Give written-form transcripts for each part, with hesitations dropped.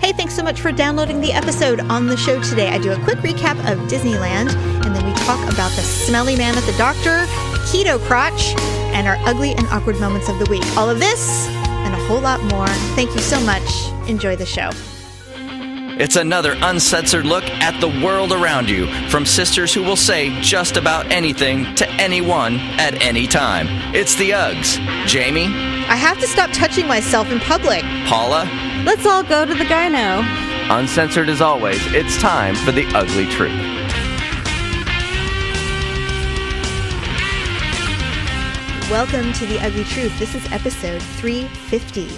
Hey, thanks so much for downloading the episode. On the show today, I do a quick recap of Disneyland, and then we talk about the smelly man at the doctor, Keto Crotch, and our ugly and awkward moments of the week. All of this and a whole lot more. Thank you so much. Enjoy the show. It's another uncensored look at the world around you from sisters who will say just about anything to anyone at any time. It's the Uggs. Jamie? I have to stop touching myself in public. Paula? Let's all go to the gyno. Uncensored as always, it's time for the ugly truth. Welcome to the Ugly Truth. This is episode 350.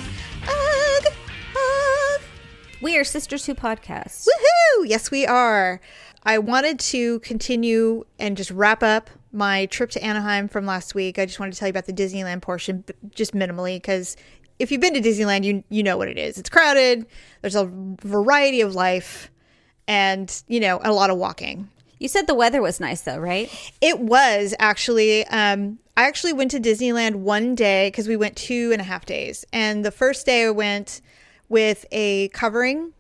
We are Sisters Who Podcast. Woohoo! Yes, we are. I wanted to continue and just wrap up my trip to Anaheim from last week. I just wanted to tell you about the Disneyland portion, but just minimally, because if you've been to Disneyland, you know what it is. It's crowded. There's a variety of life and, a lot of walking. You said the weather was nice, though, right? It was, actually. I actually went to Disneyland one day because we went 2.5 days. And the first day I went with a covering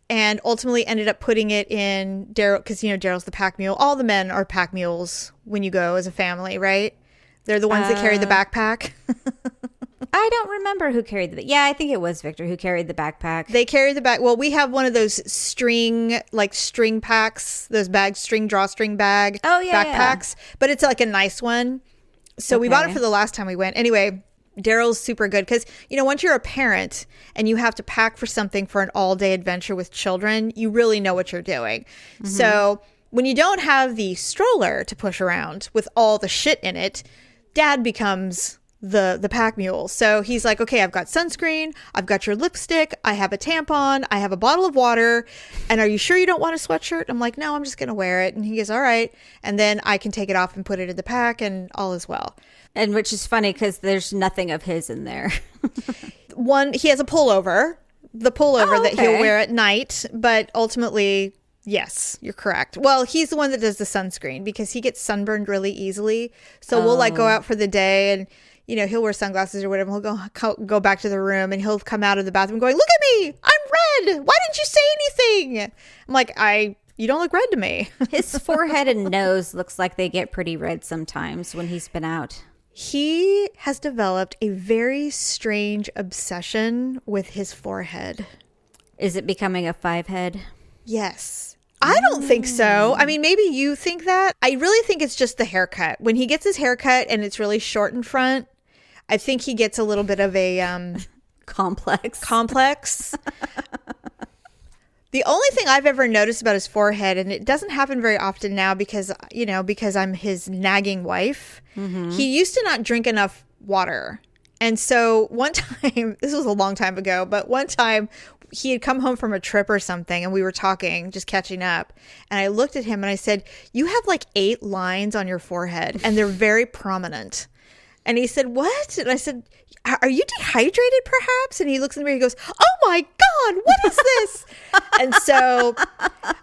and ultimately ended up putting it in Daryl, because, Daryl's the pack mule. All the men are pack mules when you go as a family, right? They're the ones that carry the backpack. I don't remember who carried the... Yeah, I think it was Victor who carried the backpack. They carry the back... Well, we have one of those string packs, those drawstring bag backpacks. Yeah. But it's like a nice one. So we bought it for the last time we went. Anyway, Daryl's super good because, once you're a parent and you have to pack for something for an all-day adventure with children, you really know what you're doing. Mm-hmm. So when you don't have the stroller to push around with all the shit in it, Dad becomes the pack mule. So he's like, okay, I've got sunscreen, I've got your lipstick, I have a tampon, I have a bottle of water, and are you sure you don't want a sweatshirt? I'm like, no, I'm just gonna wear it. And he goes, all right. And then I can take it off and put it in the pack and all is well. And which is funny because there's nothing of his in there. He has a pullover, that he'll wear at night, but ultimately, yes, you're correct. Well, he's the one that does the sunscreen because he gets sunburned really easily. So we'll go out for the day and he'll wear sunglasses or whatever. He'll go back to the room and he'll come out of the bathroom going, look at me, I'm red. Why didn't you say anything? I'm like, you don't look red to me. His forehead and nose looks like they get pretty red sometimes when he's been out. He has developed a very strange obsession with his forehead. Is it becoming a 5-head? Yes. I don't think so. I mean, maybe you think that. I really think it's just the haircut. When he gets his haircut and it's really short in front, I think he gets a little bit of a complex. The only thing I've ever noticed about his forehead, and it doesn't happen very often now because I'm his nagging wife, he used to not drink enough water. And so one time, this was a long time ago, but one time he had come home from a trip or something and we were talking, just catching up. And I looked at him and I said, you have like 8 lines on your forehead and they're very prominent. And he said, what? And I said, are you dehydrated perhaps? And he looks in the mirror, he goes, oh my God, what is this? And so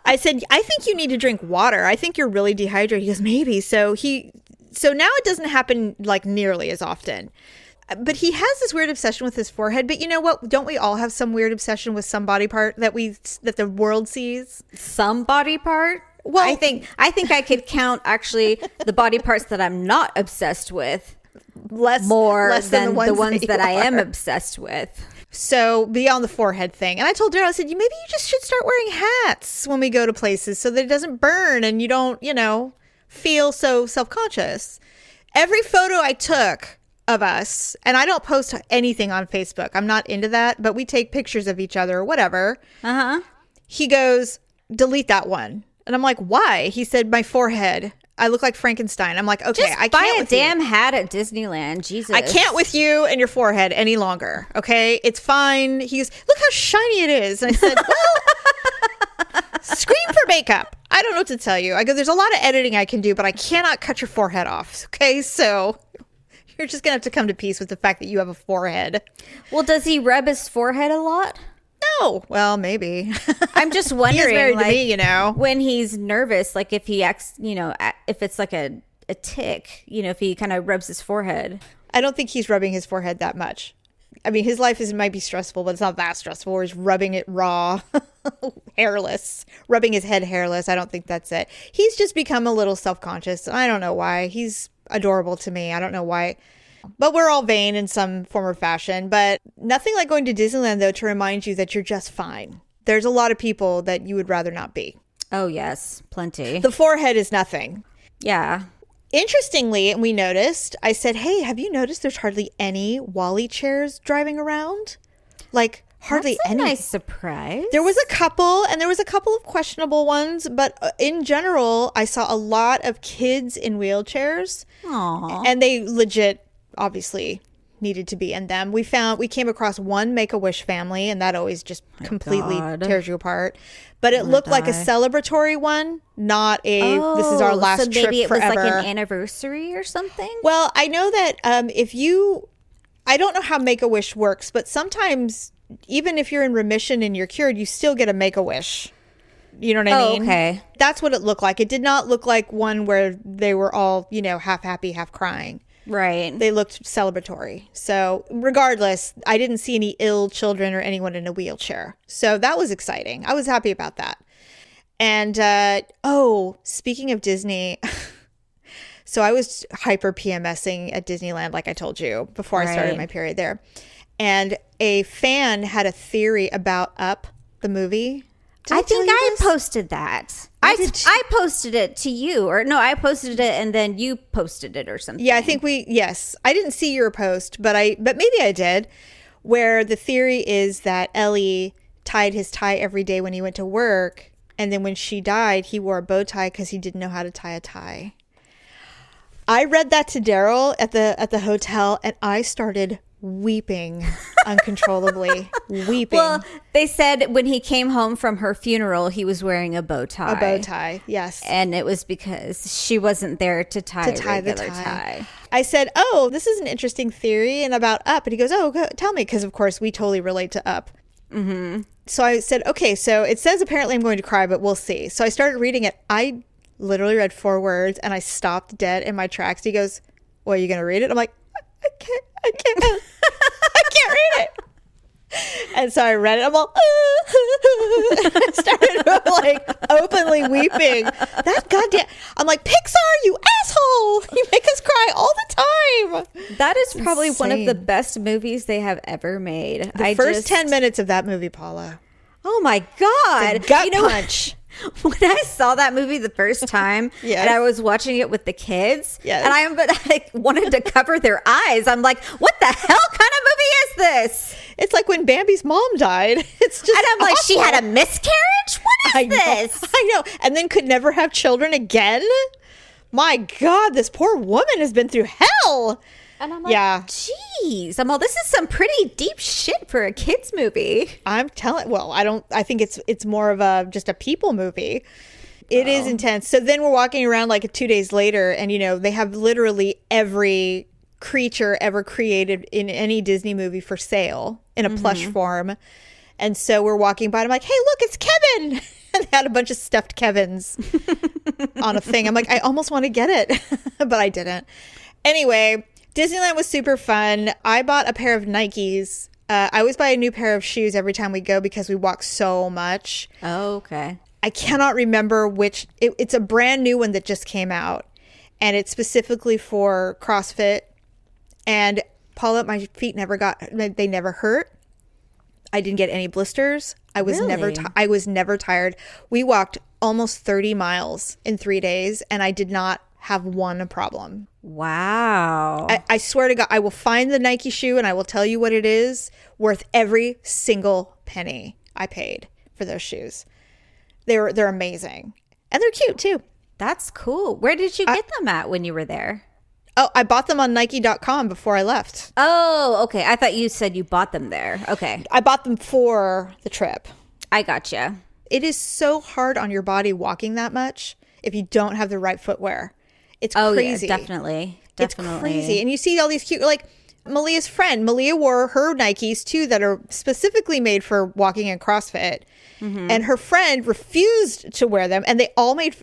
I said, I think you need to drink water. I think you're really dehydrated. He goes, maybe. So now it doesn't happen like nearly as often. But he has this weird obsession with his forehead. But you know what? Don't we all have some weird obsession with some body part that the world sees? Some body part? Well, I think I could count actually the body parts that I'm not obsessed with less than the ones that I am obsessed with. So beyond the forehead thing. And I told Daryl, I said, maybe you just should start wearing hats when we go to places so that it doesn't burn and you don't, feel so self-conscious. Every photo I took of us, and I don't post anything on Facebook. I'm not into that, but we take pictures of each other or whatever. He goes, delete that one. And I'm like, why? He said, my forehead. I look like Frankenstein. I'm like, okay, just I can't buy a with damn you. hat at Disneyland. Jesus. I can't with you and your forehead any longer. Okay, it's fine. He goes, look how shiny it is. And I said, well, scream for makeup. I don't know what to tell you. I go, there's a lot of editing I can do, but I cannot cut your forehead off. Okay, so you're just gonna have to come to peace with the fact that you have a forehead. Well, does he rub his forehead a lot? No. Well, maybe. I'm just wondering, he's married to me, when he's nervous, like if he acts, if it's like a tick, if he kind of rubs his forehead. I don't think he's rubbing his forehead that much. I mean, his life might be stressful, but it's not that stressful. Where he's rubbing it raw, hairless, rubbing his head hairless. I don't think that's it. He's just become a little self-conscious. I don't know why. He's adorable to me. I don't know why. But we're all vain in some form or fashion. But nothing like going to Disneyland, though, to remind you that you're just fine. There's a lot of people that you would rather not be. Oh, yes. Plenty. The forehead is nothing. Yeah. Interestingly, we noticed, I said, hey, have you noticed there's hardly any Wally chairs driving around? Like, hardly any. That's a nice surprise. There was a couple, and there was a couple of questionable ones, but in general, I saw a lot of kids in wheelchairs. Aww. And they legit, obviously, needed to be in them. We came across one Make-A-Wish family, and that always just completely tears you apart. But it looked like a celebratory one, not a this is our last trip forever. So maybe it was like an anniversary or something? Well, I know that I don't know how Make-A-Wish works, but sometimes even if you're in remission and you're cured, you still get a Make-A-Wish. You know what I mean? Okay. That's what it looked like. It did not look like one where they were all, half happy, half crying. Right. They looked celebratory. So regardless, I didn't see any ill children or anyone in a wheelchair. So that was exciting. I was happy about that. And, speaking of Disney, so I was hyper PMSing at Disneyland, like I told you, before I started my period there. And a fan had a theory about Up, the movie. I think I posted that. I posted it to you, or no, I posted it and then you posted it or something. Yeah, I think I didn't see your post, but maybe I did, where the theory is that Ellie tied his tie every day when he went to work, and then when she died, he wore a bow tie because he didn't know how to tie a tie. I read that to Daryl at the hotel, and I started weeping uncontrollably. Weeping. Well, they said when he came home from her funeral, he was wearing a bow tie. A bow tie, yes. And it was because she wasn't there to tie a regular tie. I said, this is an interesting theory and about Up. And he goes, tell me. Because, of course, we totally relate to Up. Mm-hmm. So I said, okay, so it says apparently I'm going to cry, but we'll see. So I started reading it. I literally read 4 words, and I stopped dead in my tracks. He goes, well, are you going to read it? I'm like, I can't I can't read it. And so I read it. I'm all, I started like openly weeping. That goddamn, I'm like, Pixar, you asshole. You make us cry all the time. That is probably one of the best movies they have ever made. The first 10 minutes of that movie, Paula. Oh my God. The gut punch. When I saw that movie the first time and I was watching it with the kids and I wanted to cover their eyes. I'm like, what the hell kind of movie is this? It's like when Bambi's mom died. It's just and I'm like, she had a miscarriage? What is this? I know. And then could never have children again? My God, this poor woman has been through hell. And I'm like, geez, this is some pretty deep shit for a kid's movie. I'm telling, I think it's more of just a people movie. It is intense. So then we're walking around like 2 days later and, they have literally every creature ever created in any Disney movie for sale in a plush form. And so we're walking by and I'm like, hey, look, it's Kevin. And they had a bunch of stuffed Kevins on a thing. I'm like, I almost want to get it, but I didn't. Anyway, Disneyland was super fun. I bought a pair of Nikes. I always buy a new pair of shoes every time we go because we walk so much. Oh, okay. I cannot remember which. It's a brand new one that just came out. And it's specifically for CrossFit. And Paula, my feet they never hurt. I didn't get any blisters. I was never tired. We walked almost 30 miles in 3 days and I did not have one problem. Wow. I swear to God, I will find the Nike shoe and I will tell you what it is, worth every single penny I paid for those shoes. They're amazing. And they're cute too. That's cool. Where did you get them at when you were there? Oh, I bought them on Nike.com before I left. Oh, okay. I thought you said you bought them there. Okay. I bought them for the trip. I gotcha. It is so hard on your body walking that much if you don't have the right footwear. It's crazy. Yeah, definitely. It's crazy. And you see all these cute, like, Malia's friend. Malia wore her Nikes too that are specifically made for walking and CrossFit. And her friend refused to wear them, and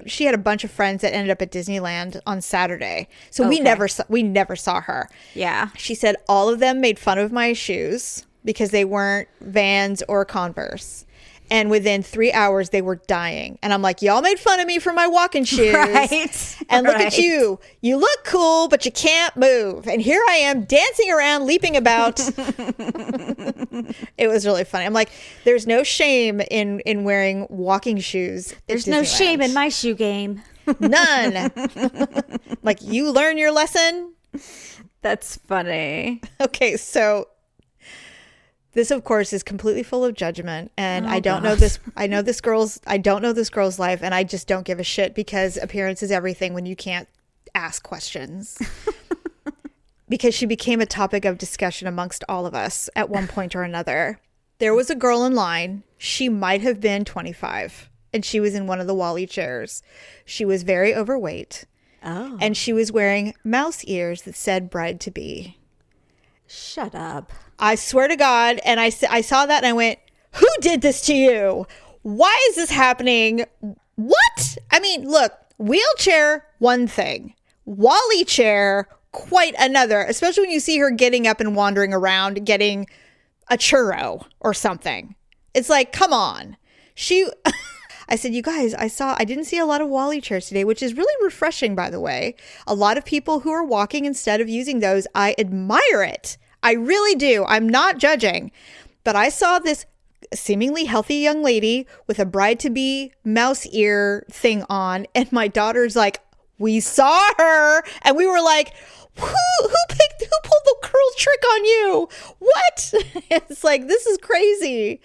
she had a bunch of friends that ended up at Disneyland on Saturday. So we never saw her. Yeah. She said all of them made fun of my shoes because they weren't Vans or Converse. And within 3 hours, they were dying. And I'm like, y'all made fun of me for my walking shoes. Right. And look at you. You look cool, but you can't move. And here I am dancing around, leaping about. It was really funny. I'm like, there's no shame in wearing walking shoes. There's no shame in my shoe game. None. Like, you learn your lesson. That's funny. Okay, so this, of course, is completely full of judgment, and I don't know this. I don't know this girl's life, and I just don't give a shit because appearance is everything when you can't ask questions. Because she became a topic of discussion amongst all of us at one point or another. There was a girl in line. She might have been 25, and she was in one of the Wally chairs. She was very overweight, and she was wearing mouse ears that said "bride to be." Shut up. I swear to God. And I saw that and I went, who did this to you? Why is this happening? What? I mean, look, wheelchair, one thing. Wally chair, quite another. Especially when you see her getting up and wandering around, getting a churro or something. It's like, come on. I said, you guys, I didn't see a lot of Wally chairs today, which is really refreshing, by the way. A lot of people who are walking instead of using those, I admire it. I really do. I'm not judging. But I saw this seemingly healthy young lady with a bride-to-be mouse ear thing on, and my daughter's like, we saw her, and we were like, who pulled the curl trick on you? What? It's like, this is crazy.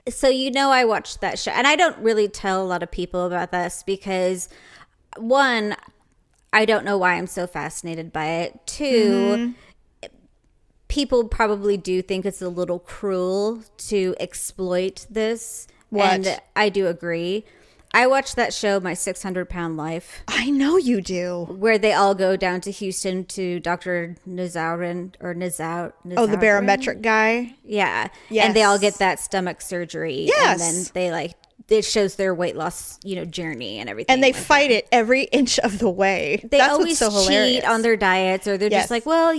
So I watched that show, and I don't really tell a lot of people about this because, one, I don't know why I'm so fascinated by it. Two, people probably do think it's a little cruel to exploit this. What? And I do agree. I watched that show, My 600-Pound Life. I know you do. Where they all go down to Houston to Dr. Nazaurin or Nazaurin. Oh, the barometric guy? Yeah. Yes. And they all get that stomach surgery. Yes. And then it shows their weight loss, journey and everything. And they fight it every inch of the way. They That's always what's so hilarious. cheat on their diets, or they're Yes. just like, well,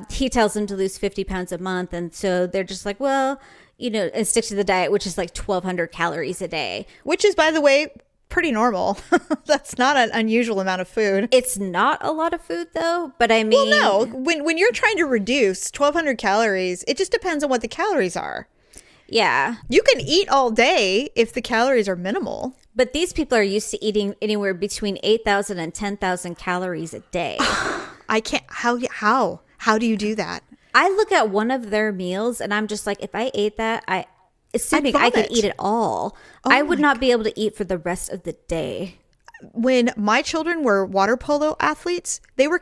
he tells them to lose 50 pounds a month. And so they're just like, well, and stick to the diet, which is like 1,200 calories a day. Which is, by the way, pretty normal. That's not an unusual amount of food. It's not a lot of food, though. But I mean... Well, no. When you're trying to reduce 1,200 calories, it just depends on what the calories are. Yeah. You can eat all day if the calories are minimal. But these people are used to eating anywhere between 8,000 and 10,000 calories a day. I can't... How do you do that? I look at one of their meals and I'm just like, if I ate that, assuming I could eat it all, I would not be able to eat for the rest of the day. When my children were water polo athletes, they were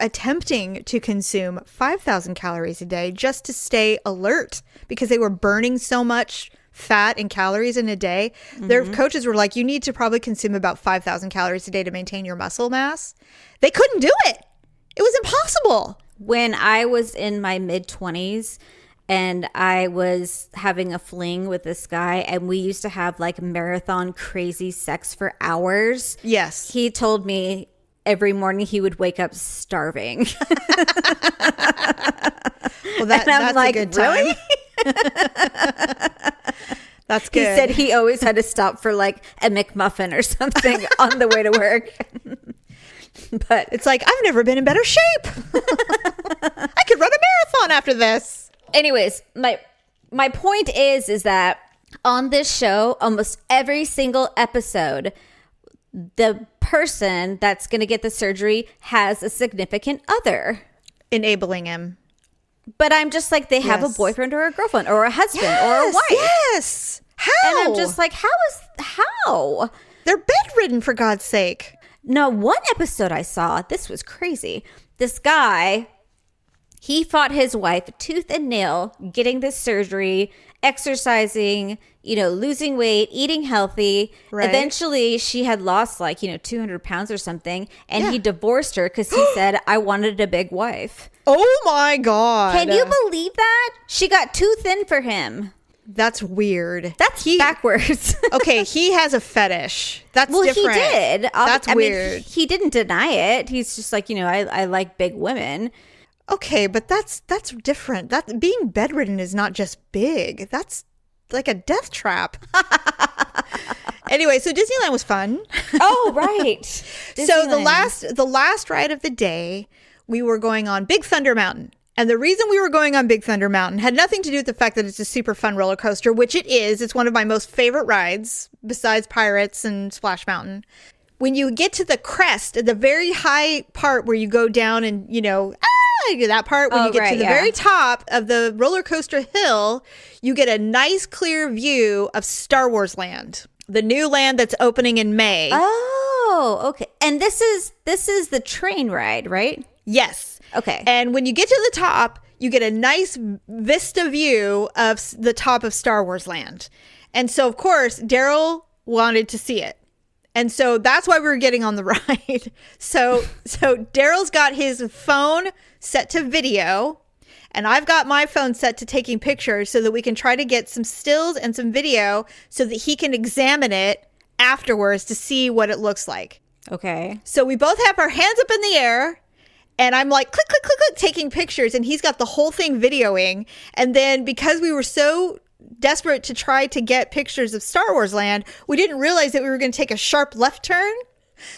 attempting to consume 5,000 calories a day just to stay alert because they were burning so much fat and calories in a day. Their coaches were like, you need to probably consume about 5,000 calories a day to maintain your muscle mass. They couldn't do it. It was impossible. When I was in my mid-20s and I was having a fling with this guy and we used to have like marathon crazy sex for hours. Yes. He told me every morning he would wake up starving. Well, that's like, a good time. Really? That's good. He said he always had to stop for like a McMuffin or something on the way to work. But it's like, I've never been in better shape. I could run a marathon after this. Anyways, my point is that on this show, almost every single episode, the person that's going to get the surgery has a significant other. Enabling him. But I'm just like, they have a boyfriend or a girlfriend or a husband or a wife. Yes. How? And I'm just like, how? They're bedridden, for God's sake. No, one episode I saw, this was crazy. This guy, He fought his wife tooth and nail, getting this surgery, exercising, losing weight, eating healthy. Right. Eventually, she had lost 200 pounds or something. And he divorced her because he said, I wanted a big wife. Oh my God. Can you believe that? She got too thin for him. That's weird. That's backwards. Okay, he has a fetish. That's different. He did. That's weird. He didn't deny it. He's just like, I like big women. Okay, but that's different. That being bedridden is not just big. That's like a death trap. Anyway, so Disneyland was fun. Oh, right. So the last ride of the day, we were going on Big Thunder Mountain. And the reason we were going on Big Thunder Mountain had nothing to do with the fact that it's a super fun roller coaster, which it is. It's one of my most favorite rides besides Pirates and Splash Mountain. When you get to the crest, the very high part where you go down and, that part when you get to the very top of the roller coaster hill, you get a nice clear view of Star Wars Land, the new land that's opening in May. Oh, okay. And this is the train ride, right? Yes. Okay. And when you get to the top, you get a nice vista view of the top of Star Wars Land. And so, of course, Daryl wanted to see it. And so that's why we were getting on the ride. So Daryl's got his phone set to video, and I've got my phone set to taking pictures so that we can try to get some stills and some video so that he can examine it afterwards to see what it looks like. Okay. So we both have our hands up in the air, and I'm like, click, click, click, click, taking pictures, and he's got the whole thing videoing. And then because we were so desperate to try to get pictures of Star Wars Land, we didn't realize that we were going to take a sharp left turn.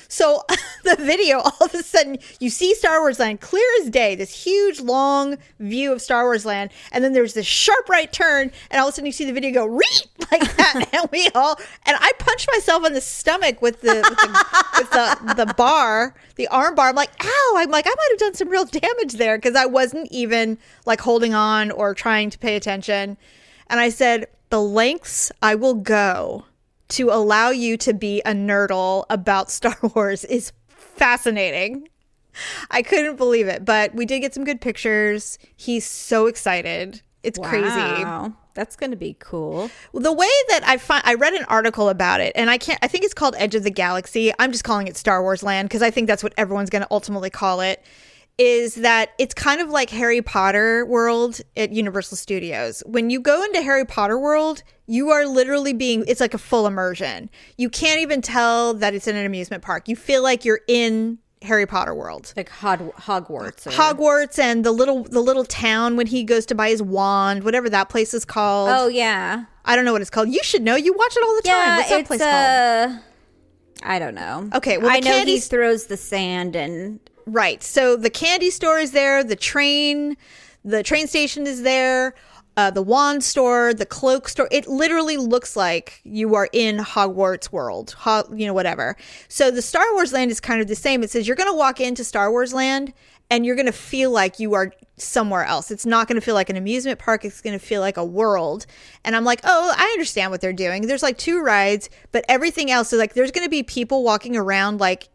So the video, all of a sudden, you see Star Wars Land clear as day, this huge, long view of Star Wars Land. And then there's this sharp right turn, and all of a sudden you see the video go, reet, like that. And I punched myself in the stomach with the bar, the arm bar. I'm like, ow. I'm like, I might have done some real damage there because I wasn't even like holding on or trying to pay attention. And I said, the lengths I will go to allow you to be a nerdle about Star Wars is fascinating. I couldn't believe it, but we did get some good pictures. He's so excited. It's crazy. Wow. That's going to be cool. The way that I read an article about it, and I think it's called Edge of the Galaxy. I'm just calling it Star Wars Land because I think that's what everyone's going to ultimately call it. Is that it's kind of like Harry Potter World at Universal Studios. When you go into Harry Potter World, you are literally it's like a full immersion. You can't even tell that it's in an amusement park. You feel like you're in Harry Potter World. Like Hogwarts. Hogwarts and the little town when he goes to buy his wand, whatever that place is called. Oh, yeah. I don't know what it's called. You should know. You watch it all the time. Yeah, What's that place called? I don't know. Okay, well, I know he throws the sand and... Right. So the candy store is there. The train station is there. The wand store, the cloak store. It literally looks like you are in Hogwarts World, whatever. So the Star Wars Land is kind of the same. It says you're going to walk into Star Wars Land and you're going to feel like you are somewhere else. It's not going to feel like an amusement park. It's going to feel like a world. And I'm like, oh, I understand what they're doing. There's like 2 rides, but everything else is like, there's going to be people walking around like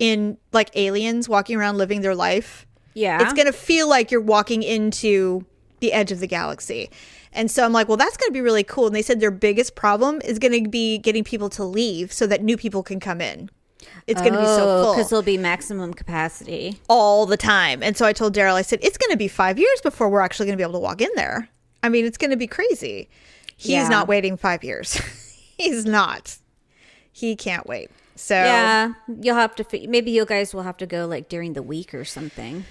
aliens walking around living their life. Yeah. It's going to feel like you're walking into the edge of the galaxy. And so I'm like, well, that's going to be really cool. And they said their biggest problem is going to be getting people to leave so that new people can come in. It's going to be so full. Because there'll be maximum capacity. All the time. And so I told Daryl, I said, it's going to be 5 years before we're actually going to be able to walk in there. I mean, it's going to be crazy. He's not waiting 5 years. He's not. He can't wait. So yeah, you'll have to, maybe you guys will have to go like during the week or something.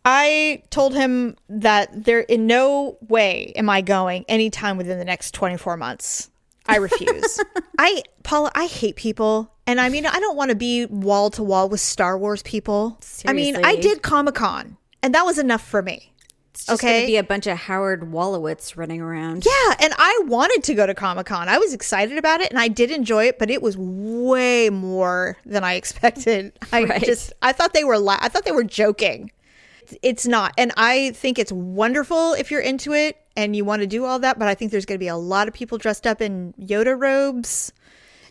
I told him that there in no way am I going anytime within the next 24 months. I refuse. Paula, I hate people. And I mean, I don't want to be wall to wall with Star Wars people. Seriously. I mean, I did Comic-Con and that was enough for me. It's just going to be a bunch of Howard Wolowitz running around. Yeah. And I wanted to go to Comic-Con. I was excited about it and I did enjoy it, but it was way more than I expected. I thought they were joking. It's not. And I think it's wonderful if you're into it and you want to do all that. But I think there's going to be a lot of people dressed up in Yoda robes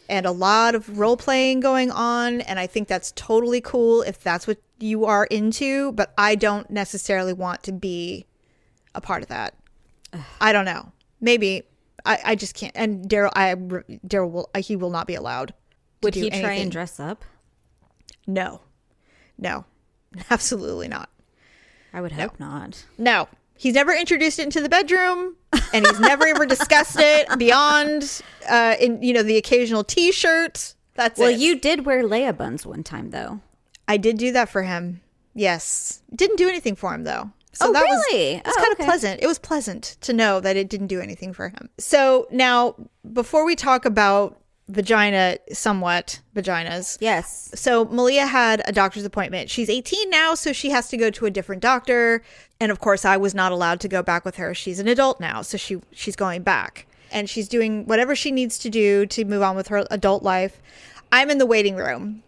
and a lot of role playing going on. And I think that's totally cool if that's what you are into. But I don't necessarily want to be a part of that. I don't know. Maybe I just can't. And Daryl will not be allowed. Would he try and dress up? No, absolutely not. I would hope not. No, he's never introduced it into the bedroom, and he's never ever discussed it beyond, the occasional T-shirt. That's it. Well, you did wear Leia buns one time, though. I did do that for him. Yes, didn't do anything for him though. So really? It's kind of pleasant. It was pleasant to know that it didn't do anything for him. So now, before we talk about vaginas. Yes. So Malia had a doctor's appointment. She's 18 now, so she has to go to a different doctor. And of course, I was not allowed to go back with her. She's an adult now, so she's going back. And she's doing whatever she needs to do to move on with her adult life. I'm in the waiting room.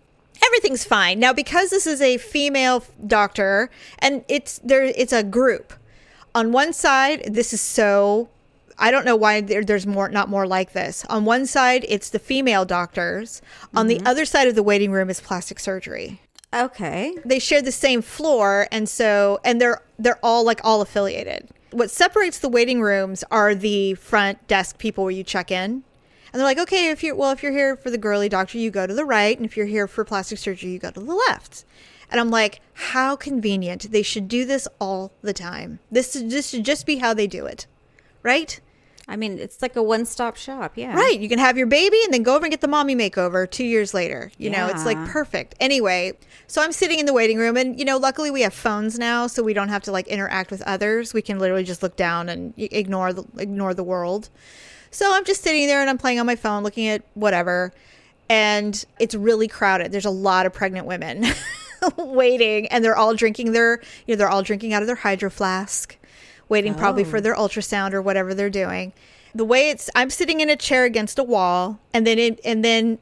Everything's fine. Now, because this is a female doctor, and it's a group. On one side, this is so... I don't know why there's not more like this. On one side, it's the female doctors. On the other side of the waiting room is plastic surgery. Okay. They share the same floor, and they're all affiliated. What separates the waiting rooms are the front desk people where you check in. And they're like, okay, if you're here for the girly doctor, you go to the right, and if you're here for plastic surgery, you go to the left. And I'm like, how convenient. They should do this all the time. This should just be how they do it. Right? I mean, it's like a one-stop shop, yeah. Right. You can have your baby and then go over and get the mommy makeover 2 years later. You know, it's like perfect. Anyway, so I'm sitting in the waiting room and, luckily we have phones now, so we don't have to interact with others. We can literally just look down and ignore the world. So I'm just sitting there and I'm playing on my phone, looking at whatever. And it's really crowded. There's a lot of pregnant women waiting, and they're all drinking they're all drinking out of their hydro flask. Waiting probably for their ultrasound or whatever they're doing. The way I'm sitting in a chair against a wall, and then in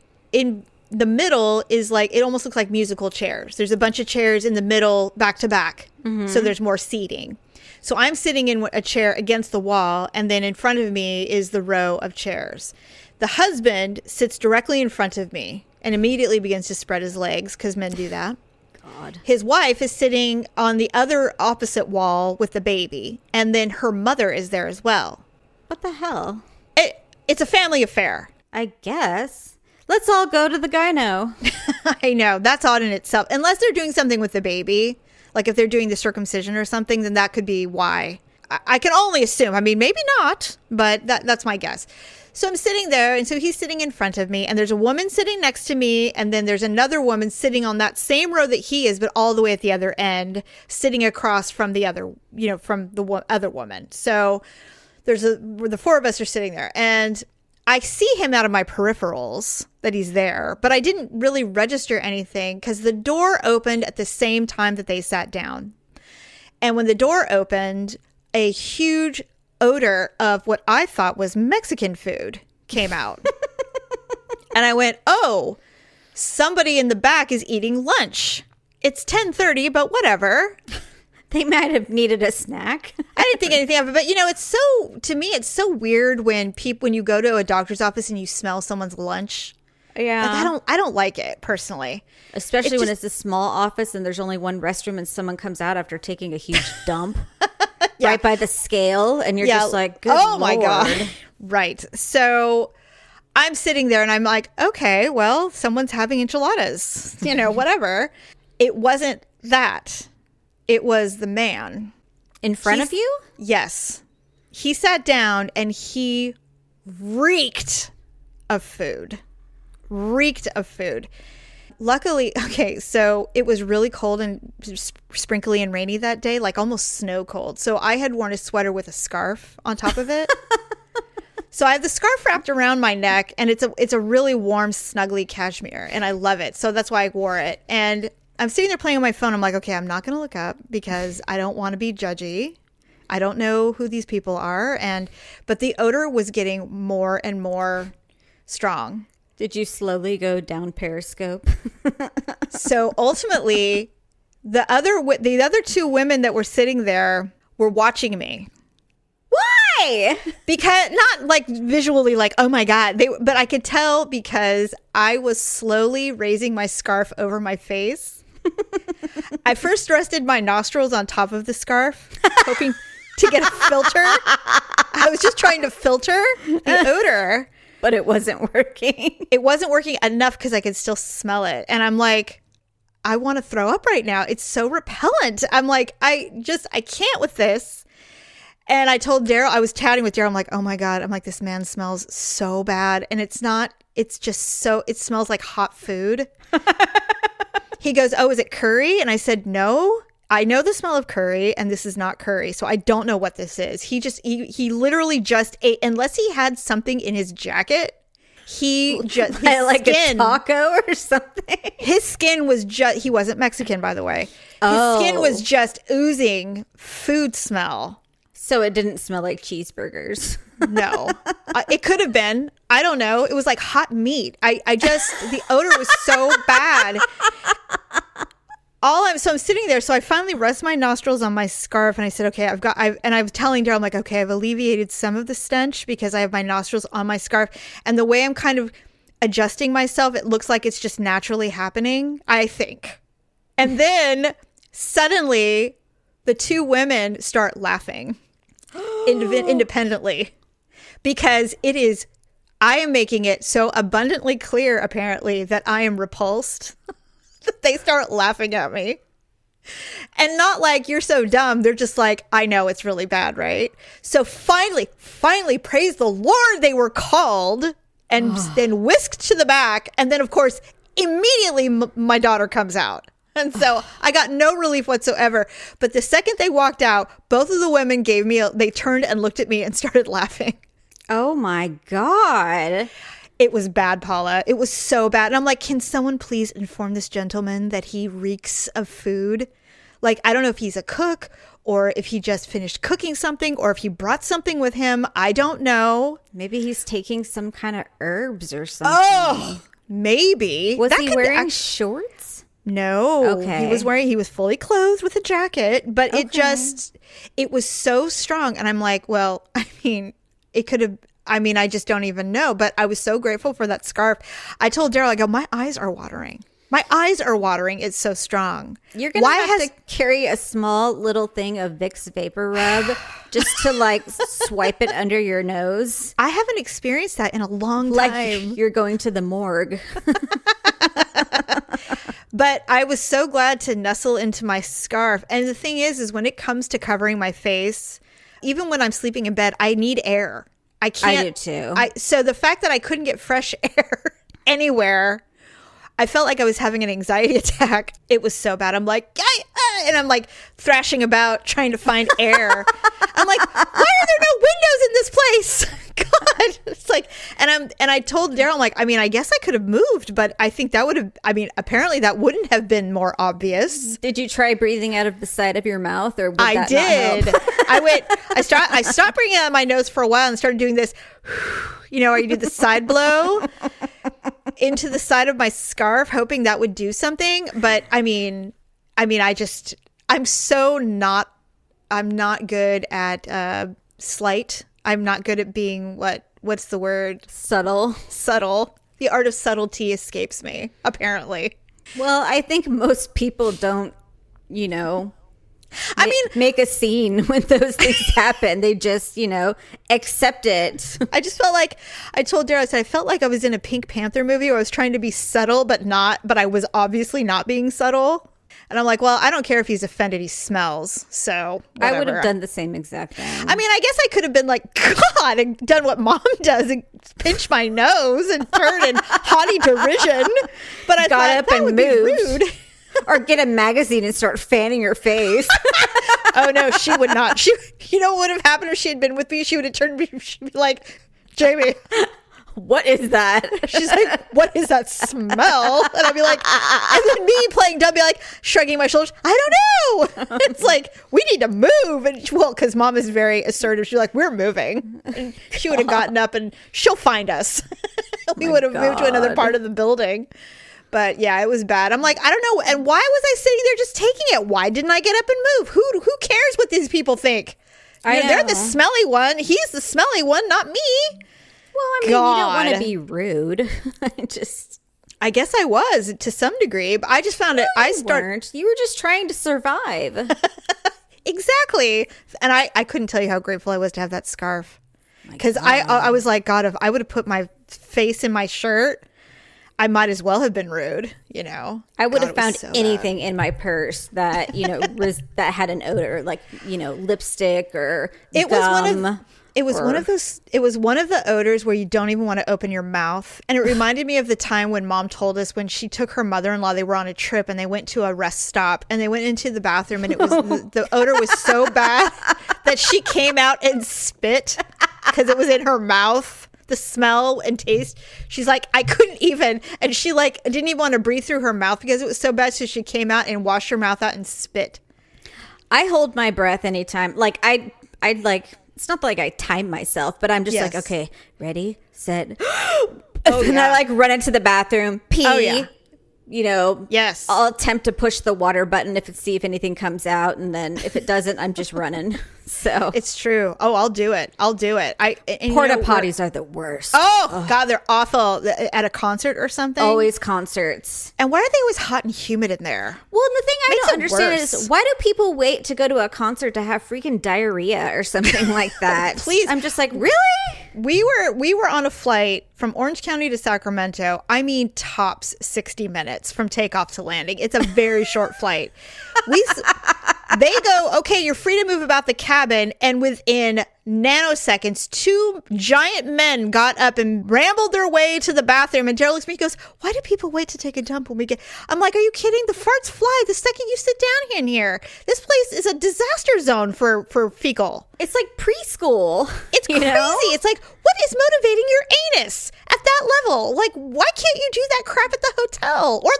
the middle is it almost looks like musical chairs. There's a bunch of chairs in the middle, back to back, so there's more seating. So I'm sitting in a chair against the wall, and then in front of me is the row of chairs. The husband sits directly in front of me and immediately begins to spread his legs, because men do that. His wife is sitting on the other opposite wall with the baby, and then her mother is there as well. What the hell? It's a family affair. I guess. Let's all go to the gyno. I know. That's odd in itself. Unless they're doing something with the baby, like if they're doing the circumcision or something, then that could be why. I can only assume. I mean, maybe not, but that's my guess. So I'm sitting there, and so he's sitting in front of me, and there's a woman sitting next to me, and then there's another woman sitting on that same row that he is, but all the way at the other end, sitting across from the other, from the other woman. So the four of us are sitting there, and I see him out of my peripherals that he's there, but I didn't really register anything because the door opened at the same time that they sat down. And when the door opened, a huge odor of what I thought was Mexican food came out. And I went, oh, somebody in the back is eating lunch. It's 10:30, but whatever. They might have needed a snack. I didn't think anything of it, but to me, it's so weird when you go to a doctor's office and you smell someone's lunch. Yeah. I don't like it personally. Especially when it's a small office and there's only one restroom and someone comes out after taking a huge dump right by the scale, and you're just like, good oh my Lord. God. Right. So I'm sitting there and I'm like, okay, well, someone's having enchiladas, whatever. It wasn't that. It was the man. In front of you? Yes. He sat down and he reeked of food. Luckily, okay, so it was really cold and sprinkly and rainy that day, like almost snow cold. So I had worn a sweater with a scarf on top of it. So I have the scarf wrapped around my neck, and it's a really warm, snuggly cashmere, and I love it. So that's why I wore it. And I'm sitting there playing on my phone. I'm like, okay, I'm not going to look up because I don't want to be judgy. I don't know who these people are. But the odor was getting more and more strong. Did you slowly go down Periscope? So ultimately, the other two women that were sitting there were watching me. Why? Because not like visually, like, oh my God, but I could tell because I was slowly raising my scarf over my face. I first rested my nostrils on top of the scarf, to get a filter. I was just trying to filter the odor. But it wasn't working. It wasn't working enough because I could still smell it. And I'm like, I want to throw up right now. It's so repellent. I'm like, I can't with this. And I told Daryl, I was chatting with Daryl. I'm like, oh my God. I'm like, this man smells so bad. And it's just so, it smells like hot food. He goes, oh, is it curry? And I said, no. I know the smell of curry, and this is not curry, so I don't know what this is. He literally just ate, unless he had something in his jacket. He just like skin, a taco or something. His skin was just. He wasn't Mexican, by the way. His skin was just oozing food smell. So it didn't smell like cheeseburgers. No, it could have been. I don't know. It was like hot meat. The odor was so bad. So I'm sitting there. So I finally rest my nostrils on my scarf, and I said, okay, and I was telling Daryl, I'm like, okay, I've alleviated some of the stench because I have my nostrils on my scarf. And the way I'm kind of adjusting myself, it looks like it's just naturally happening, I think. And then suddenly the two women start laughing independently because I am making it so abundantly clear, apparently, that I am repulsed. They start laughing at me, and not like you're so dumb. They're just like, I know it's really bad, right? So finally, praise the Lord, they were called and then whisked to the back. And then, of course, immediately my daughter comes out. And so I got no relief whatsoever. But the second they walked out, both of the women they turned and looked at me and started laughing. Oh my God. It was bad, Paula. It was so bad. And I'm like, can someone please inform this gentleman that he reeks of food? Like, I don't know if he's a cook or if he just finished cooking something or if he brought something with him. I don't know. Maybe he's taking some kind of herbs or something. Oh, maybe. Was he wearing shorts? No. Okay. He was fully clothed with a jacket, but it was so strong. And I'm like, well, I mean, it could have, I just don't even know. But I was so grateful for that scarf. I told Daryl, I go, my eyes are watering. My eyes are watering. It's so strong. You're going to have to carry a small little thing of Vicks Vapor Rub just to like swipe it under your nose. I haven't experienced that in a long time. Like you're going to the morgue. But I was so glad to nestle into my scarf. And the thing is when it comes to covering my face, even when I'm sleeping in bed, I need air. I can't. I do too. So the fact that I couldn't get fresh air anywhere, I felt like I was having an anxiety attack. It was so bad. I'm like, and I'm like thrashing about trying to find air. I'm like, why are there no windows in this place? God, it's like, and I told Daryl, I'm like, I guess I could have moved, but I think that would have, apparently that wouldn't have been more obvious. Did you try breathing out of the side of your mouth, or would I that did. not help? I stopped breathing out of my nose for a while and started doing this, where you do the side blow into the side of my scarf, hoping that would do something. But I'm not good at slight. I'm not good at being what's the word? Subtle. The art of subtlety escapes me, apparently. Well, I think most people don't, make a scene when those things happen. They just, accept it. I just felt like, I told Daryl, I felt like I was in a Pink Panther movie where I was trying to be subtle, but I was obviously not being subtle. And I'm like, well, I don't care if he's offended, he smells. So whatever. I would have done the same exact thing. I guess I could have been like, God, and done what mom does and pinch my nose and turn in haughty derision. But I got thought up that and would moved. be rude. Or get a magazine and start fanning your face. Oh, no, she would not. You know what would have happened if she had been with me? She would have turned to me, she'd be like, Jamie, what is that? She's like, what is that smell? And I'd be like, and then me playing dumb, be like, shrugging my shoulders, I don't know. It's like, we need to move. And because mom is very assertive. She's like, we're moving. And she would have gotten up and she'll find us. We would have moved to another part of the building. But yeah, it was bad. I'm like, I don't know. And why was I sitting there just taking it? Why didn't I get up and move? Who cares what these people think? They're the smelly one. He's the smelly one, not me. Well, you don't want to be rude. I guess I was to some degree, but I just found it. You weren't. You were just trying to survive. Exactly. And I couldn't tell you how grateful I was to have that scarf. Because I was like, God, if I would have put my face in my shirt, I might as well have been rude, you know. I would God, have found so anything in my purse that, you know, that had an odor, like, you know, lipstick or it gum. was one of the odors where you don't even want to open your mouth. And it reminded me of the time when Mom told us when she took her mother-in-law, they were on a trip and they went to a rest stop and they went into the bathroom and it was the odor was so bad that she came out and spit because it was in her mouth. The smell and taste. She's like, I couldn't even. And she like didn't even want to breathe through her mouth because it was so bad. So she came out and washed her mouth out and spit. I hold my breath anytime. Like I'd like, it's not like I time myself, but I'm just like, okay, ready, set. And I like run into the bathroom, pee. Oh, yeah. You know, yes. I'll attempt to push the water button see if anything comes out, and then if it doesn't, I'm just running. So it's true. Oh, I'll do it. Porta potties are the worst. Oh God, they're awful. At a concert or something. Always concerts. And why are they always hot and humid in there? Well, the thing I don't understand worse. is why do people wait to go to a concert to have freaking diarrhea or something like that? Please, I'm just like, really? We were on a flight from Orange County to Sacramento. I mean, tops 60 minutes from takeoff to landing. It's a very short flight. They go, okay, you're free to move about the cabin. And within nanoseconds, two giant men got up and rambled their way to the bathroom. And Daryl looks at me and goes, why do people wait to take a dump when we get... I'm like, are you kidding? The farts fly the second you sit down in here. This place is a disaster zone for fecal. It's like preschool. It's crazy. It's like, what is motivating your anus at that level? Like, why can't you do that crap at the hotel? Or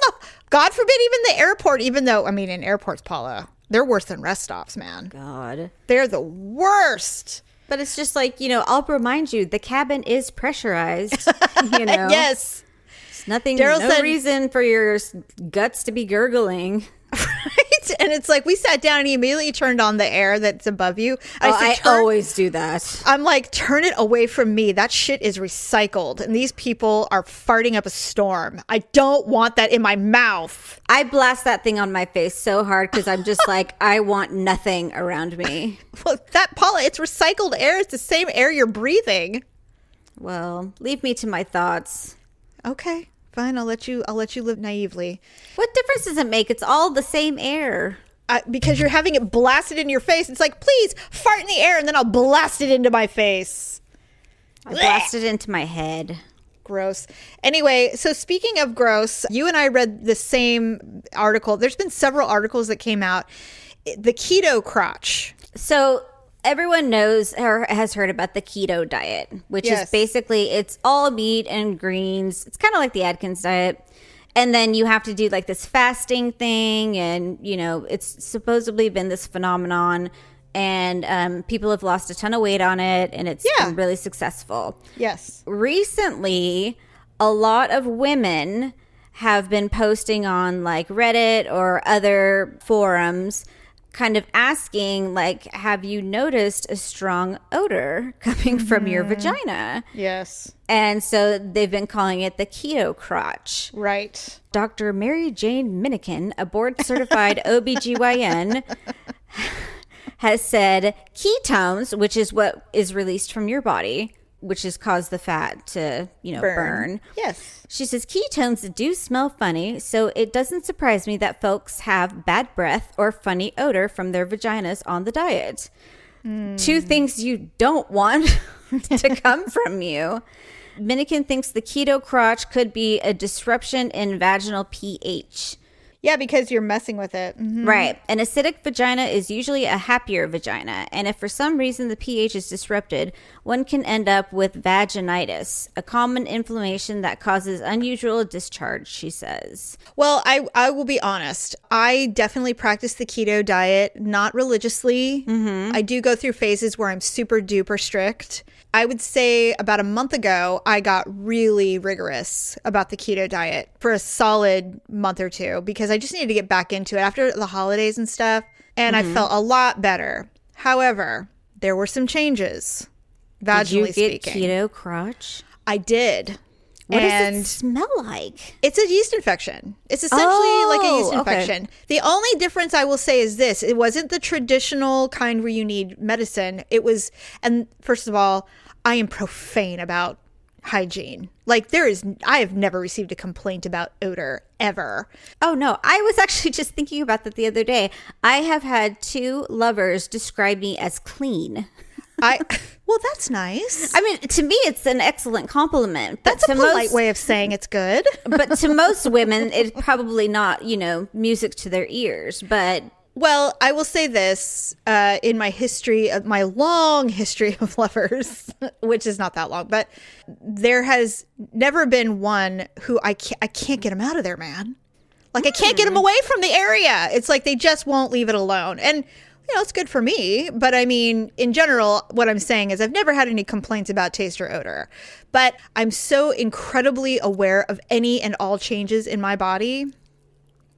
God forbid, even the airport, even though, I mean, in airports, Paula, they're worse than rest stops, man. God. They're the worst. But it's just like, you know, I'll remind you, the cabin is pressurized, you know. Yes. It's nothing, no reason for your guts to be gurgling. Right? And it's like, we sat down and he immediately turned on the air that's above you. I always do that. I'm like, turn it away from me. That shit is recycled. And these people are farting up a storm. I don't want that in my mouth. I blast that thing on my face so hard because I'm just like, I want nothing around me. Well, Paula, it's recycled air. It's the same air you're breathing. Well, leave me to my thoughts. Okay. Fine, I'll let you live naively. What difference does it make? It's all the same air. Because you're having it blasted in your face. It's like, please fart in the air and then I'll blast it into my face. I blast it into my head. Gross. Anyway, so speaking of gross, you and I read the same article. There's been several articles that came out. The keto crotch. So everyone knows or has heard about the keto diet, which is basically it's all meat and greens. It's kind of like the Atkins diet. And then you have to do like this fasting thing. And, you know, it's supposedly been this phenomenon. And people have lost a ton of weight on it. And it's been really successful. Yes. Recently, a lot of women have been posting on like Reddit or other forums kind of asking, like, have you noticed a strong odor coming from your vagina? Yes. And so they've been calling it the keto crotch. Right. Dr. Mary Jane Minikin, a board-certified OBGYN, has said ketones, which is what is released from your body, which has caused the fat to, you know, burn. Yes. She says ketones do smell funny, so it doesn't surprise me that folks have bad breath or funny odor from their vaginas on the diet. Two things you don't want to come from you. Minikin thinks the keto crotch could be a disruption in vaginal pH. Yeah, because you're messing with it. Mm-hmm. Right. An acidic vagina is usually a happier vagina. And if for some reason the pH is disrupted, one can end up with vaginitis, a common inflammation that causes unusual discharge, she says. Well, I will be honest. I definitely practice the keto diet, not religiously. Mm-hmm. I do go through phases where I'm super duper strict. I would say about a month ago, I got really rigorous about the keto diet for a solid month or two because I just needed to get back into it after the holidays and stuff. And I felt a lot better. However, there were some changes, vaginally speaking. Did you get keto crotch? I did. What does it smell like? It's a yeast infection. It's essentially like a yeast infection. Okay. The only difference I will say is this. It wasn't the traditional kind where you need medicine. It was, and first of all, I am profane about hygiene. Like I have never received a complaint about odor ever. Oh no, I was actually just thinking about that the other day. I have had 2 lovers describe me as clean. Well, that's nice. I mean, to me, it's an excellent compliment. That's a polite way of saying it's good. But to most women, it's probably not, music to their ears. But well, I will say this, in my long history of lovers, which is not that long, but there has never been one who I can't get him out of there, man. Like, I can't get him away from the area. It's like they just won't leave it alone. And it's good for me, but I mean, in general, what I'm saying is I've never had any complaints about taste or odor, but I'm so incredibly aware of any and all changes in my body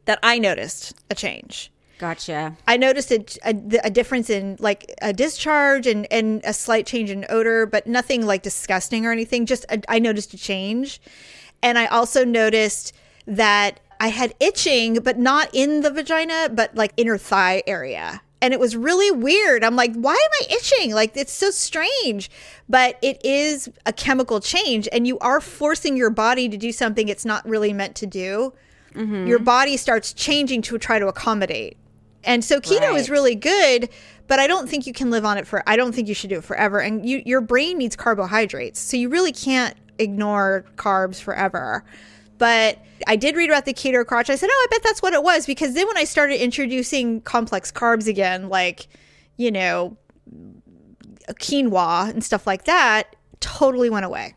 that I noticed a change. Gotcha. I noticed a difference in like a discharge and a slight change in odor, but nothing like disgusting or anything. Just I noticed a change. And I also noticed that I had itching, but not in the vagina, but like inner thigh area. And it was really weird. I'm like, why am I itching? Like, it's so strange. But it is a chemical change, and you are forcing your body to do something it's not really meant to do. Mm-hmm. Your body starts changing to try to accommodate. And so keto is really good, but I don't think you can live on it I don't think you should do it forever. And your brain needs carbohydrates. So you really can't ignore carbs forever. But I did read about the keto crotch. I said, I bet that's what it was. Because then when I started introducing complex carbs again, like, quinoa and stuff like that, totally went away.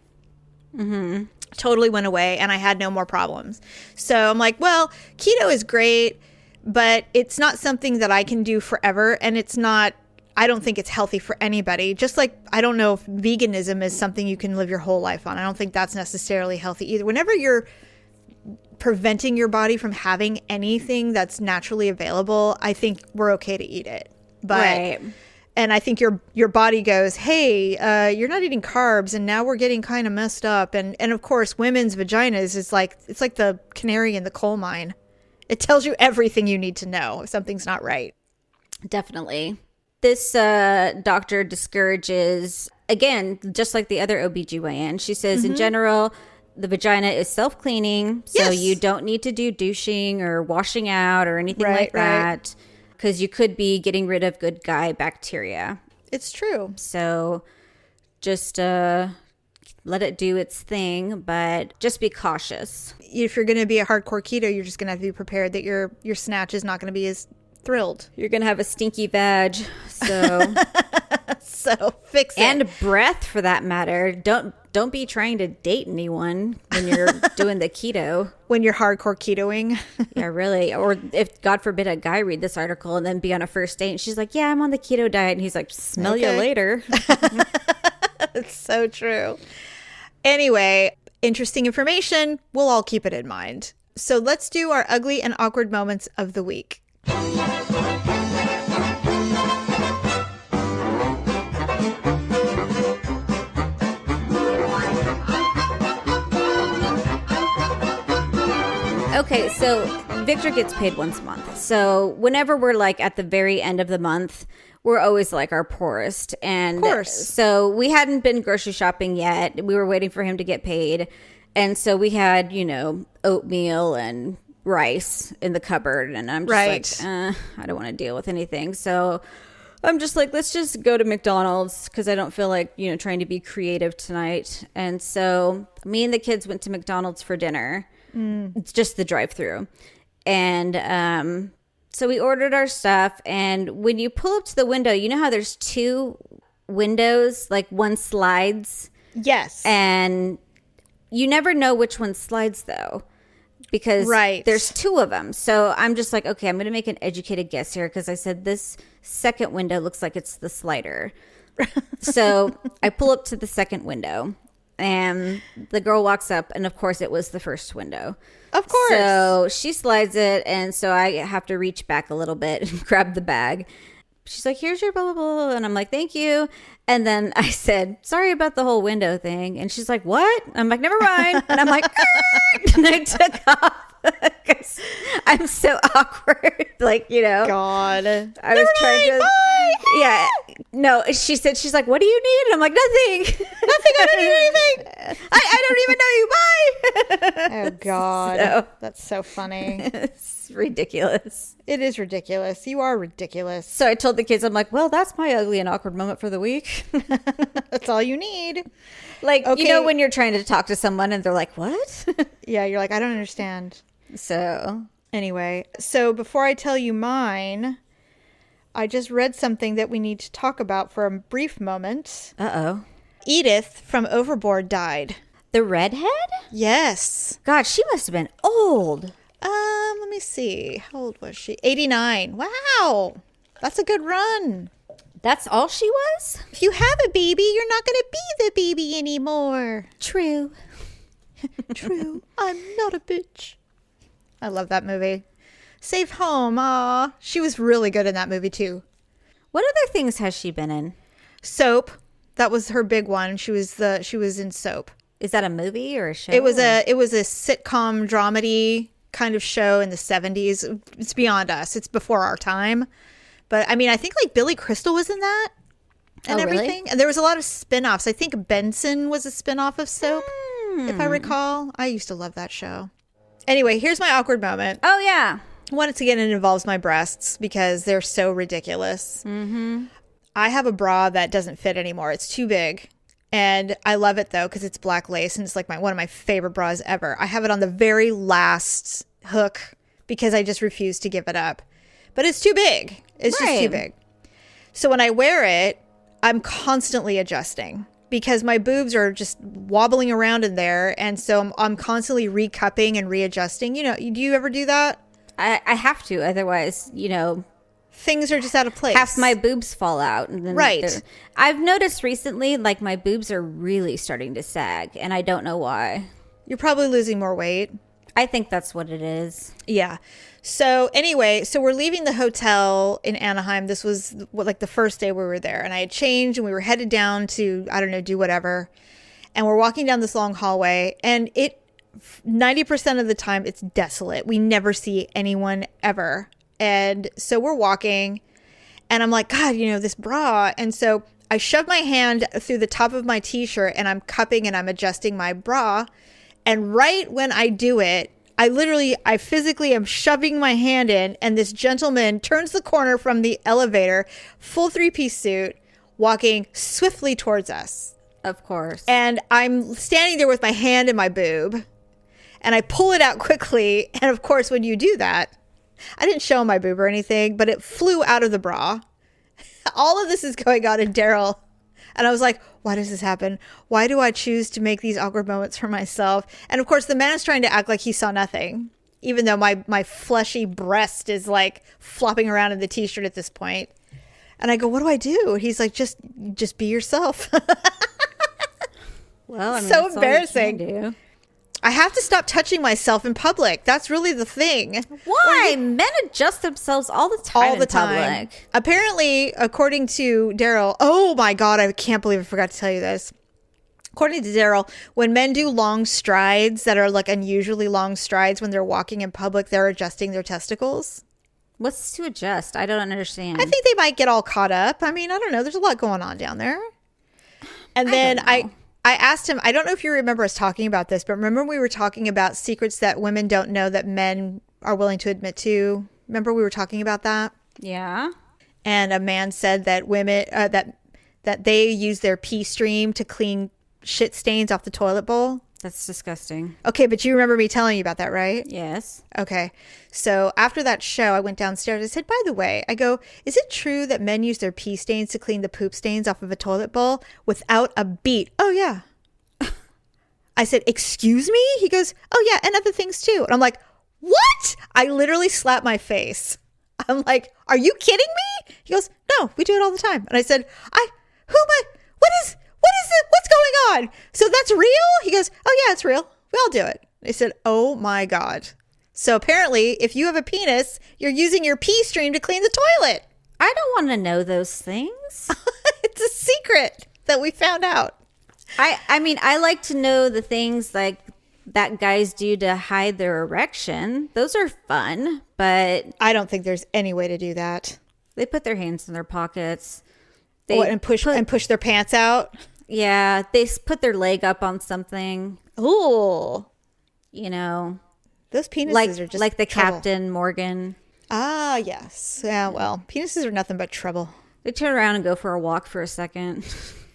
Mm-hmm. Totally went away. And I had no more problems. So I'm like, well, keto is great, but it's not something that I can do forever. And I don't think it's healthy for anybody. Just like I don't know if veganism is something you can live your whole life on. I don't think that's necessarily healthy either. Whenever you're preventing your body from having anything that's naturally available, I think we're okay to eat it. But and I think your body goes, hey, you're not eating carbs, and now we're getting kind of messed up. And of course, women's vaginas is like the canary in the coal mine. It tells you everything you need to know if something's not right. Definitely. This doctor discourages, again, just like the other OBGYN, she says in general, the vagina is self-cleaning, so you don't need to do douching or washing out or anything like that, because you could be getting rid of good guy bacteria. It's true. So just let it do its thing, but just be cautious. If you're going to be a hardcore keto, you're just going to have to be prepared that your snatch is not going to be as thrilled. You're gonna have a stinky vag, so so fix it. And breath, for that matter. Don't be trying to date anyone when you're doing the keto. When you're hardcore ketoing. Yeah, really. Or if, God forbid, a guy read this article and then be on a first date and she's like, yeah, I'm on the keto diet, and he's like, smell you later. It's so true. Anyway, interesting information. We'll all keep it in mind. So let's do our ugly and awkward moments of the week. Okay, so Victor gets paid once a month. So whenever we're like at the very end of the month, we're always like our poorest. And of course. So we hadn't been grocery shopping yet. We were waiting for him to get paid. And so we had, oatmeal and rice in the cupboard, and I'm just like, I don't want to deal with anything. So I'm just like, let's just go to McDonald's, because I don't feel like, trying to be creative tonight. And so me and the kids went to McDonald's for dinner. It's just the drive-through. And so we ordered our stuff, and when you pull up to the window, you know how there's 2 windows, like one slides? Yes. And you never know which one slides, though, because there's 2 of them. So I'm just like, okay, I'm going to make an educated guess here, because I said this second window looks like it's the slider. So I pull up to the second window, and the girl walks up, and of course it was the first window. Of course. So she slides it, and so I have to reach back a little bit and grab the bag. she's like, here's your blah, blah, blah. And I'm like, thank you. And then I said, sorry about the whole window thing. And she's like, what? I'm like, never mind. And I'm like, and I took off. Because I'm so awkward. Like, you know. God. I was trying to. Bye. Yeah. No, she said, she's like, what do you need? And I'm like, nothing. Nothing. I don't need anything. I don't even know you. Bye. Oh, God. So, that's so funny. it's ridiculous. It is ridiculous. You are ridiculous. So I told the kids, I'm like, well, that's my ugly and awkward moment for the week. That's all you need. Like, Okay. you know, when you're trying to talk to someone and they're like, what? Yeah, you're like, I don't understand. So, Anyway, so before I tell you mine, I just read something that we need to talk about for a brief moment. uh-oh. Edith from Overboard died. The redhead? Yes. God, she must have been old. Let me see. How old was she? 89. Wow. That's a good run. That's all she was? If you have a baby, you're not going to be the baby anymore. True. True. I'm not a bitch. I love that movie. Safe Home. Aw. She was really good in that movie too. What other things has she been in? Soap. That was her big one. She was in Soap. Is that a movie or a show? It was a sitcom dramedy kind of show in the 70s. It's beyond us. It's before our time. But I mean, I think like Billy Crystal was in that and Oh, really? everything. And there was a lot of spin-offs. I think Benson was a spin-off of Soap, if I recall. I used to love that show. Anyway, here's my awkward moment. Oh, yeah. Once again, it involves my breasts because they're so ridiculous. Mm-hmm. I have a bra that doesn't fit anymore. It's too big. And I love it, though, because it's black lace and it's like one of my favorite bras ever. I have it on the very last hook because I just refuse to give it up. But it's too big. It's just too big. So when I wear it, I'm constantly adjusting because my boobs are just wobbling around in there. And so I'm constantly recupping and readjusting. You know, do you ever do that? I have to. Otherwise, you know, things are just out of place. half my boobs fall out. And then Right. I've noticed recently, like, my boobs are really starting to sag. And I don't know why. You're probably losing more weight. I think that's what it is. Yeah. So anyway, so we're leaving the hotel in Anaheim. This was like the first day we were there. And I had changed and we were headed down to, I don't know, do whatever. And we're walking down this long hallway. And 90% of the time, it's desolate. We never see anyone ever. And so we're walking. And I'm like, God, you know, this bra. And so I shove my hand through the top of my t-shirt. And I'm cupping and I'm adjusting my bra. And right when I do it, I physically am shoving my hand in, and this gentleman turns the corner from the elevator, full 3-piece suit, walking swiftly towards us. Of course. And I'm standing there with my hand in my boob, and I pull it out quickly. And of course, when you do that, I didn't show my boob or anything, but it flew out of the bra. All of this is going on in Daryl. And I was like, why does this happen? Why do I choose to make these awkward moments for myself? And of course, the man is trying to act like he saw nothing, even though my fleshy breast is like flopping around in the t-shirt at this point. And I go, what do I do? He's like, just be yourself. Well, I mean, so that's all you embarrassing. can do. I have to stop touching myself in public. That's really the thing. Why? Men adjust themselves all the time. All the time. Public. Apparently, according to Daryl, oh my God, I can't believe I forgot to tell you this. According to Daryl, when men do long strides that are like unusually long strides when they're walking in public, they're adjusting their testicles. What's to adjust? I don't understand. I think they might get all caught up. I mean, I don't know. There's a lot going on down there. And then I asked him, I don't know if you remember us talking about this, but remember we were talking about secrets that women don't know that men are willing to admit to? Remember we were talking about that? Yeah. And a man said that women, that they use their pee stream to clean shit stains off the toilet bowl. That's disgusting. Okay, but you remember me telling you about that, right? Yes. Okay. So after that show, I went downstairs. I said, by the way, I go, is it true that men use their pee stains to clean the poop stains off of a toilet bowl without a beat? Oh, yeah. I said, excuse me? He goes, oh, yeah, and other things too. And I'm like, what? I literally slapped my face. I'm like, are you kidding me? He goes, no, we do it all the time. And I said, what is it? What's going on? So that's real? He goes, oh, yeah, it's real. We all do it. I said, oh, my God. So apparently, if you have a penis, you're using your pee stream to clean the toilet. I don't want to know those things. It's a secret that we found out. I mean, I like to know the things like that guys do to hide their erection. Those are fun, but I don't think there's any way to do that. they put their hands in their pockets. And push their pants out. Yeah, they put their leg up on something. Ooh, You know, those penises are just like the trouble. Captain Morgan. Ah, yes. Yeah, well, penises are nothing but trouble. They turn around and go for a walk for a second.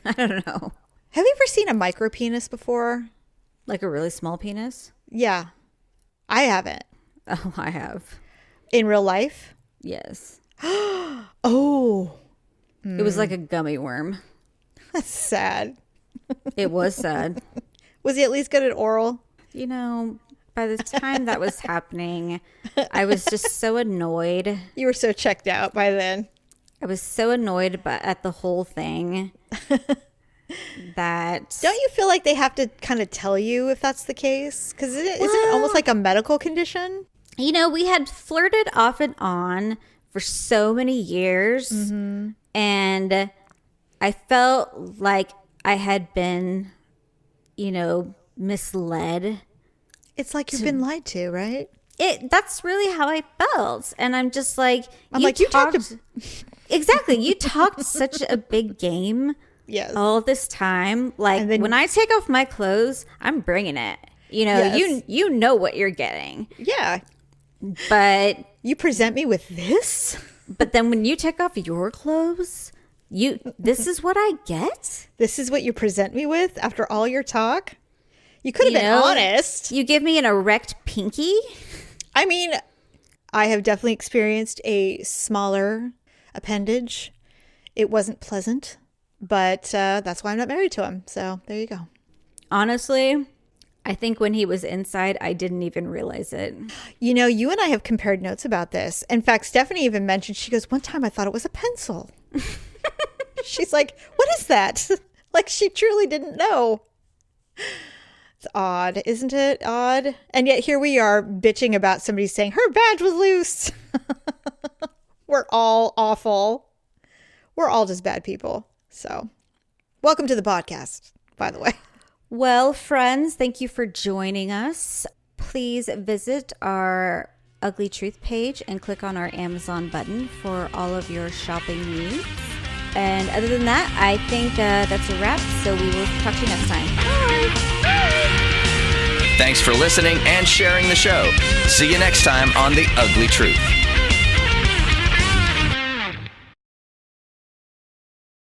I don't know. Have you ever seen a micro penis before? Like a really small penis? Yeah, I haven't. Oh, I have. In real life? Yes. Oh, It was like a gummy worm. that's sad. It was sad. Was he at least good at oral? You know, by the time that was happening, I was just so annoyed. You were so checked out by then. I was so annoyed at the whole thing that... Don't you feel like they have to kind of tell you if that's the case? Because isn't it almost like a medical condition? You know, we had flirted off and on for so many years. And I felt like I had been, you know, misled. It's like you've been lied to, right? That's really how I felt. And I'm just like... you talked... Exactly. You talked such a big game Yes. all this time. Like, And then- when I take off my clothes, I'm bringing it. You know, Yes. you know what you're getting. Yeah. But You present me with this? then when you take off your clothes, this is what I get? This is what you present me with after all your talk? You could have You been know? honest. You give me an erect pinky? I mean, I have definitely experienced a smaller appendage. It wasn't pleasant, but that's why I'm not married to him. So there you go. Honestly, I think when he was inside, I didn't even realize it. You know, you and I have compared notes about this. In fact, Stephanie even mentioned, she goes, one time I thought it was a pencil. She's like, what is that? Like she truly didn't know. It's odd, isn't it? Odd. And yet here we are bitching about somebody saying her badge was loose. We're all awful. We're all just bad people. So welcome to the podcast, by the way. Well, friends, thank you for joining us. Please visit our Ugly Truth page and click on our Amazon button for all of your shopping needs. And other than that, I think that's a wrap. So we will talk to you next time. Thanks for listening and sharing the show. See you next time on The Ugly Truth.